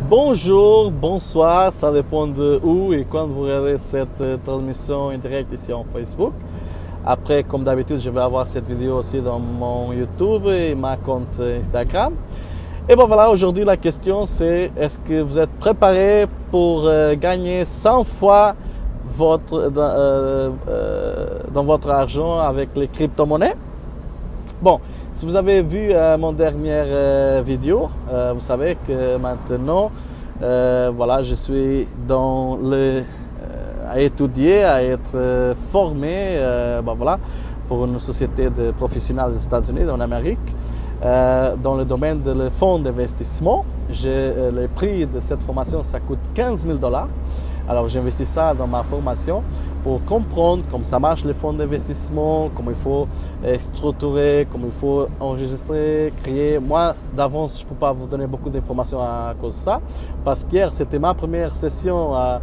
Bonjour, bonsoir, ça dépend de où et quand vous regardez cette transmission en direct ici en Facebook. Après, comme d'habitude, je vais avoir cette vidéo aussi dans mon YouTube et ma compte Instagram. Et bon voilà, aujourd'hui la question c'est est-ce que vous êtes préparé pour gagner 100 fois dans votre argent avec les crypto-monnaies? Bon, si vous avez vu mon dernière vidéo, vous savez que maintenant, voilà, je suis dans à étudier, à être formé, voilà, pour une société de professionnels des États-Unis, en Amérique, dans le domaine de fonds d'investissement. Le prix de cette formation, ça coûte 15 000 $. Alors, j'investis ça dans ma formation pour comprendre comment ça marche les fonds d'investissement, comment il faut structurer, comment il faut enregistrer, créer. Moi, d'avance, je ne peux pas vous donner beaucoup d'informations à cause de ça, parce qu'hier, c'était ma première session à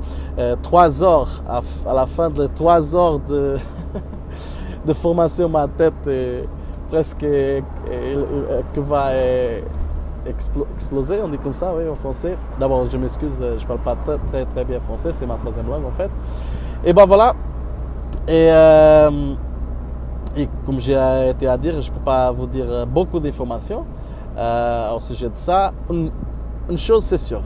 3 heures. À la fin de 3 heures de, de formation, ma tête est presque que va exploser, on dit comme ça, oui, en français. D'abord, je m'excuse, je ne parle pas très bien français, c'est ma troisième langue en fait. Et ben voilà, et comme j'ai été à dire, je ne peux pas vous dire beaucoup d'informations au sujet de ça. Une chose c'est sûr,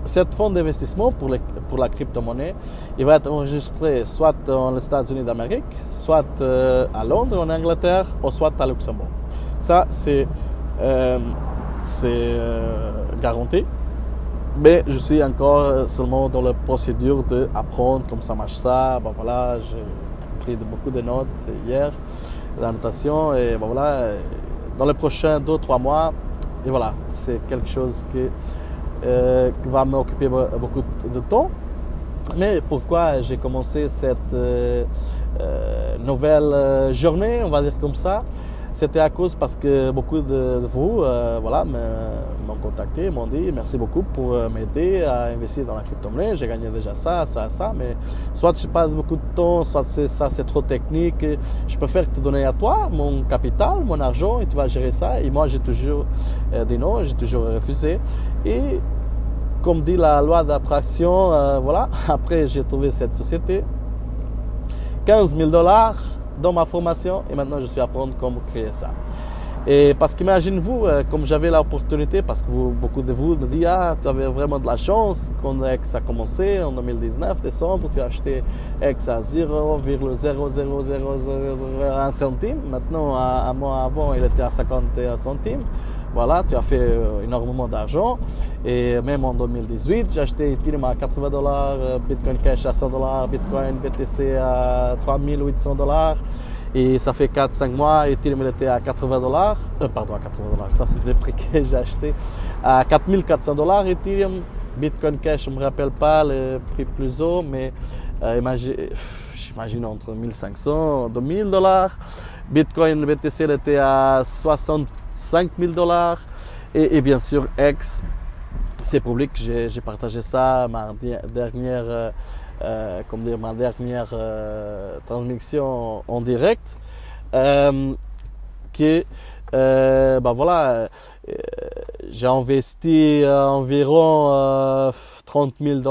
cet fonds d'investissement pour la crypto-monnaie, il va être enregistré soit dans les États-Unis d'Amérique, soit à Londres, en Angleterre, ou soit à Luxembourg. Ça, c'est garanti. Mais je suis encore seulement dans la procédure d'apprendre comment ça marche ça. Ben voilà, j'ai pris beaucoup de notes hier, d'annotations, et ben voilà, dans les prochains 2-3 mois, et voilà, c'est quelque chose qui va m'occuper beaucoup de temps. Mais pourquoi j'ai commencé cette nouvelle journée, on va dire comme ça? C'était à cause parce que beaucoup de vous voilà, m'ont contacté, m'ont dit merci beaucoup pour m'aider à investir dans la crypto-monnaie. J'ai gagné déjà ça, mais soit je passe beaucoup de temps, soit c'est trop technique. Je préfère te donner à toi mon capital, mon argent, et tu vas gérer ça. Et moi, j'ai toujours dit non, j'ai toujours refusé. Et comme dit la loi d'attraction, voilà, après j'ai trouvé cette société, 15 000 $ dans ma formation, et maintenant je suis à apprendre comment créer ça. Et parce qu'imaginez-vous, comme j'avais l'opportunité, parce que beaucoup de vous me disent ah, tu avais vraiment de la chance quand X a commencé en 2019, décembre, tu as acheté X à 0,00001 centime. Maintenant, un mois avant, il était à 51 centimes. Voilà, tu as fait énormément d'argent. Et même en 2018, j'ai acheté Ethereum à 80 $, Bitcoin Cash à 100 $, Bitcoin BTC à 3800 $. Et ça fait 4-5 mois, Ethereum était à 80 $. Pardon, à 80 $. Ça, c'est le prix que j'ai acheté. À 4400 $ Ethereum. Bitcoin Cash, je ne me rappelle pas le prix plus haut, mais j'imagine entre 1500 et 2000 $. Bitcoin BTC, il était à 65 000 $. Et bien sûr, X, c'est public, j'ai partagé ça, ma dernière transmission en direct, voilà, j'ai investi environ 30 000 $,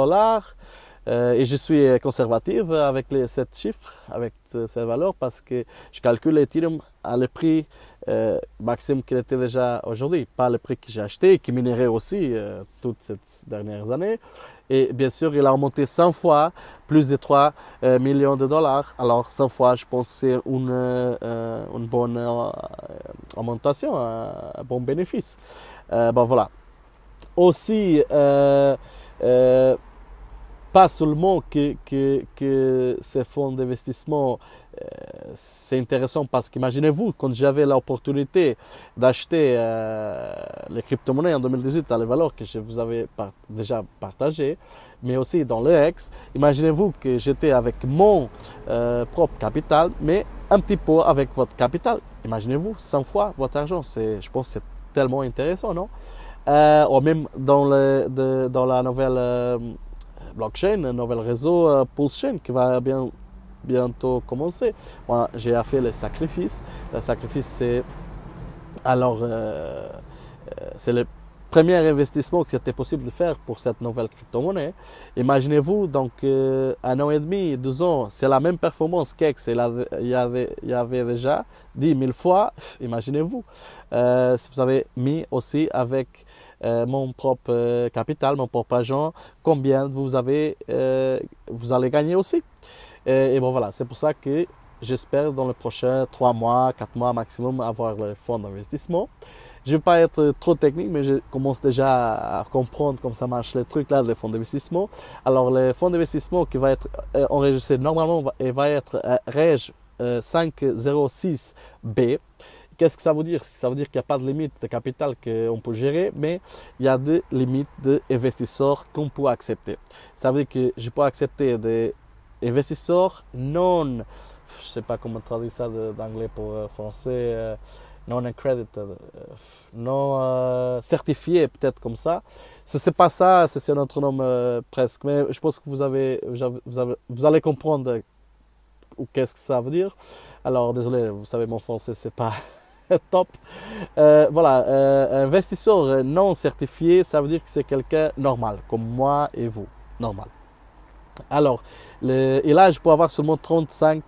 et je suis conservatif avec ces chiffres, avec ces valeurs, parce que je calcule l'Ethereum à le prix maximum qu'il était déjà aujourd'hui, pas le prix que j'ai acheté, qui minerait aussi toutes ces dernières années. Et bien sûr, il a augmenté 100 fois, plus de 3 millions de $. Alors 100 fois, je pense que c'est une bonne augmentation, un bon bénéfice. Voilà. Aussi, pas seulement que ces fonds d'investissement, c'est intéressant parce qu'imaginez-vous, quand j'avais l'opportunité d'acheter les crypto-monnaies en 2018 à les valeurs que je vous avais déjà partagées, mais aussi dans le X, imaginez-vous que j'étais avec mon propre capital, mais un petit peu avec votre capital. Imaginez-vous 100 fois votre argent. Je pense que c'est tellement intéressant, non? Ou même dans la nouvelle blockchain, un nouvel réseau Pulse Chain qui va bientôt commencer. Moi, j'ai fait le sacrifice. Le sacrifice, c'est alors c'est le premier investissement que c'était possible de faire pour cette nouvelle crypto-monnaie. Imaginez-vous, donc, 1 an et demi, 2 ans, c'est la même performance qu'X, il y avait déjà 10 000 fois. Imaginez-vous, si vous avez mis aussi avec mon propre capital, mon propre argent, combien vous allez gagner aussi. Et bon voilà, c'est pour ça que j'espère dans les prochains 3 mois, 4 mois maximum avoir le fonds d'investissement. Je ne vais pas être trop technique, mais je commence déjà à comprendre comment ça marche les trucs là, les fonds d'investissement. Alors le fonds d'investissement qui va être enregistré normalement va être REG 506B. Qu'est-ce que ça veut dire? Ça veut dire qu'il n'y a pas de limite de capital qu'on peut gérer, mais il y a des limites d'investisseurs qu'on peut accepter. Ça veut dire que je peux accepter des investisseurs non, je ne sais pas comment traduire ça d'anglais pour français, non accredited, non certifiés, peut-être comme ça. C'est pas ça, c'est notre nom presque, mais je pense que vous allez comprendre qu'est-ce que ça veut dire. Alors désolé, vous savez mon français c'est pas top. Voilà, investisseur non certifié, ça veut dire que c'est quelqu'un normal, comme moi et vous, normal. Alors, et là, je peux avoir seulement 35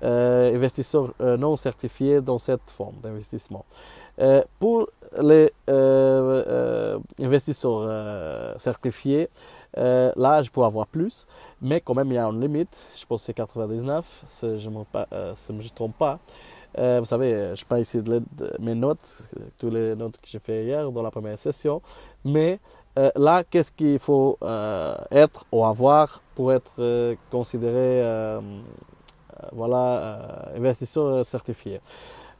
investisseurs non certifiés dans cette forme d'investissement. Pour les investisseurs certifiés, là, je peux avoir plus, mais quand même, il y a une limite. Je pense que c'est 99, si je ne me trompe pas. Vous savez, je parle ici de mes notes, toutes les notes que j'ai fait hier dans la première session, mais là, qu'est-ce qu'il faut être ou avoir pour être considéré investisseur certifié?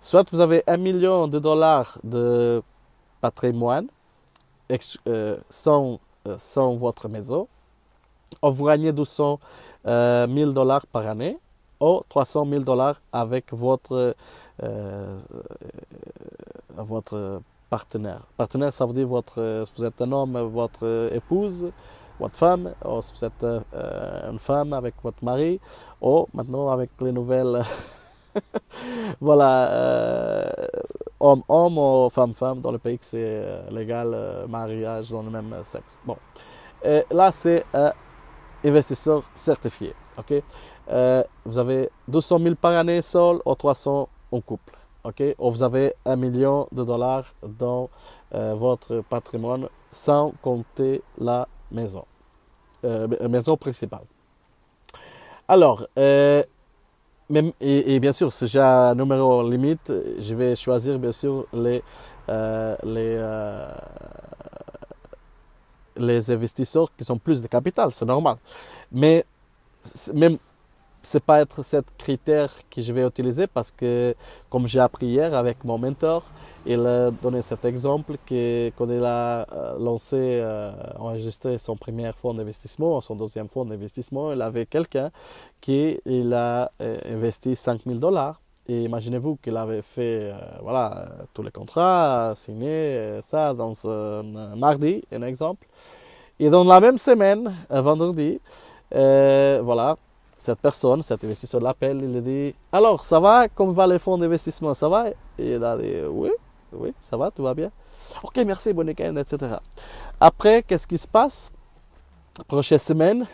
Soit vous avez $1 million de patrimoine sans votre maison, ou vous gagnez $200 000 par année, ou $300 000 avec votre partenaire. Partenaire, ça veut dire si vous êtes un homme, votre épouse, votre femme, ou si vous êtes une femme avec votre mari, ou maintenant avec les nouvelles, voilà, homme-homme ou femme-femme, dans le pays que c'est légal, mariage dans le même sexe. Bon, là c'est investisseur certifié, ok? Vous avez 200 000 par année seul ou 300 en couple. Okay? Ou vous avez $1 million dans votre patrimoine sans compter la maison, maison principale. Alors, et bien sûr, si j'ai un numéro limite, je vais choisir bien sûr les investisseurs qui sont plus de capital, c'est normal. Mais même c'est pas être cet critère que je vais utiliser parce que, comme j'ai appris hier avec mon mentor, il a donné cet exemple que quand il a enregistré son premier fonds d'investissement, son deuxième fonds d'investissement, il avait quelqu'un qui il a investi $5 000. Et imaginez-vous qu'il avait fait tous les contrats, signé ça dans un mardi, un exemple. Et dans la même semaine, un vendredi, cette personne, cet investisseur l'appelle, il lui dit « Alors, ça va? Comment va les fonds d'investissement? Ça va ?» Et il a dit « Oui, ça va, tout va bien. »« Ok, merci, bon week-end, etc. » Après, qu'est-ce qui se passe? Prochaine semaine,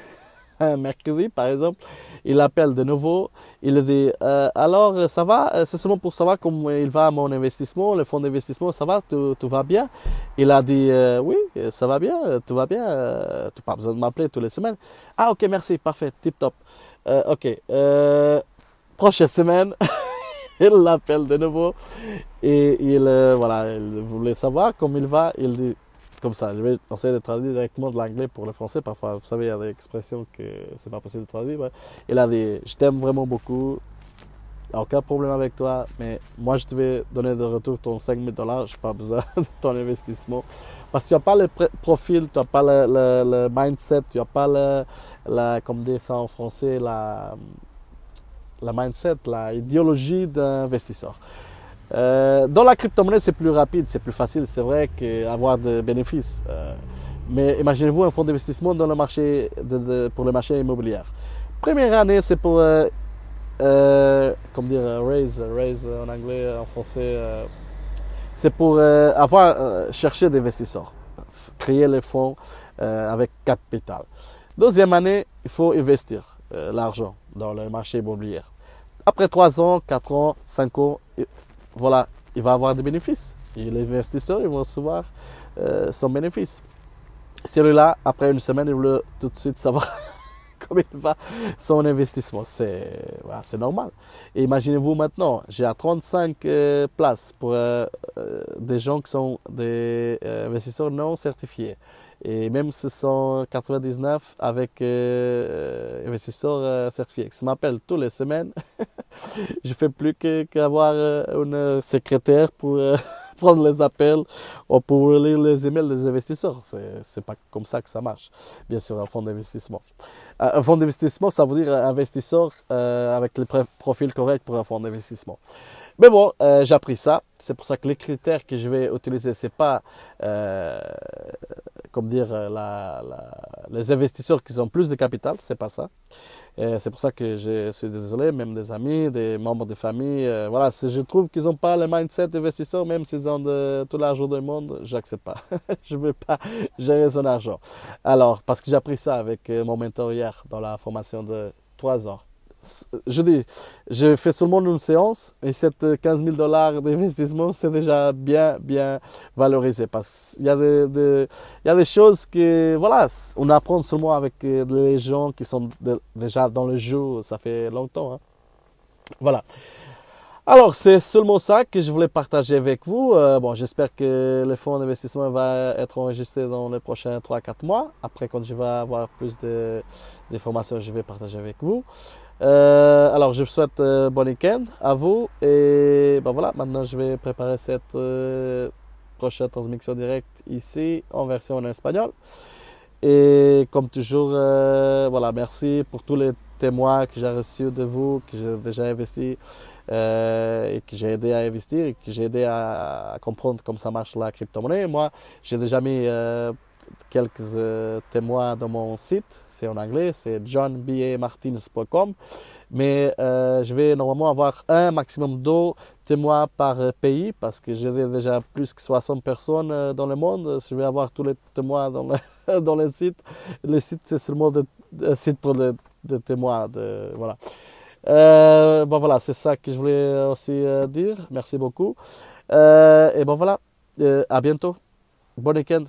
un mercredi par exemple, il appelle de nouveau, il dit « Alors, ça va? C'est seulement pour savoir comment il va mon investissement, le fonds d'investissement, ça va? Tout va bien? » Il a dit « Oui, ça va bien, tout va bien, tu n'as pas besoin de m'appeler toutes les semaines. »« Ah, ok, merci, parfait, tip top. » Ok, prochaine semaine, il l'appelle de nouveau et il voulait savoir comment il va. Il dit comme ça, je vais essayer de traduire directement de l'anglais pour le français. Parfois, vous savez, il y a des expressions que c'est pas possible de traduire. Ouais. Il a dit, je t'aime vraiment beaucoup, aucun problème avec toi, mais moi je te vais donner de retour ton $5 000, je n'ai pas besoin de ton investissement. Parce que tu n'as pas le profil, tu n'as pas le mindset, tu n'as pas comme dire ça en français, la mindset, l'idéologie d'investisseur. Dans la crypto-monnaie, c'est plus rapide, c'est plus facile, c'est vrai qu'avoir des bénéfices. Mais imaginez-vous un fonds d'investissement dans le marché pour le marché immobilier. Première année, c'est pour raise en anglais, en français, c'est pour chercher des investisseurs, créer les fonds avec capital. Deuxième année, il faut investir l'argent dans le marché immobilier. Après 3 ans, 4 ans, 5 ans, voilà, il va avoir des bénéfices. Et les investisseurs, ils vont recevoir son bénéfice. Celui-là, après une semaine, il veut tout de suite savoir comment il va son investissement. C'est normal. Et imaginez-vous maintenant, j'ai à 35 places pour des gens qui sont des investisseurs non certifiés. Et même si ce sont 99 avec investisseurs certifiés qui m'appellent toutes les semaines, je fais plus qu'avoir une secrétaire pour prendre les appels ou pour lire les emails des investisseurs. C'est pas comme ça que ça marche. Bien sûr, un fonds d'investissement. Un fonds d'investissement, ça veut dire un investisseur avec le profil correct pour un fonds d'investissement. Mais bon, j'ai appris ça. C'est pour ça que les critères que je vais utiliser, c'est pas comme dire les investisseurs qui ont plus de capital, c'est pas ça. C'est pour ça que je suis désolé, même des amis, des membres de famille, voilà, si je trouve qu'ils n'ont pas le mindset d'investisseur, même s'ils ont tout l'argent du monde, j'accepte pas. Je veux pas gérer son argent. Alors, parce que j'ai appris ça avec mon mentor hier dans la formation de 3 ans. Je dis, je fais seulement une séance et cette 15 000 $ d'investissement, c'est déjà bien valorisé parce qu'il y a il y a des choses que, voilà, on apprend seulement avec les gens qui sont déjà dans le jeu, ça fait longtemps. Hein. Voilà. Alors, c'est seulement ça que je voulais partager avec vous. Bon, j'espère que le fonds d'investissement va être enregistré dans les prochains 3-4 mois. Après, quand je vais avoir plus d'informations, je vais partager avec vous. Alors, je vous souhaite bon week-end à vous. Et ben voilà, maintenant, je vais préparer cette prochaine transmission directe ici en version en espagnol. Et comme toujours, voilà, merci pour tous les témoins que j'ai reçus de vous, que j'ai déjà investi. Et que j'ai aidé à investir et que j'ai aidé à comprendre comment ça marche la crypto-monnaie. Moi, j'ai déjà mis quelques témoins dans mon site, c'est en anglais, c'est johnbamartins.com, mais je vais normalement avoir un maximum 2 témoins par pays parce que j'ai déjà plus que 60 personnes dans le monde. Je vais avoir tous les témoins dans le site. Le site, c'est seulement un site pour des témoins. Voilà. Bon voilà, c'est ça que je voulais aussi dire. Merci beaucoup. Et bon voilà, à bientôt. Bon week-end.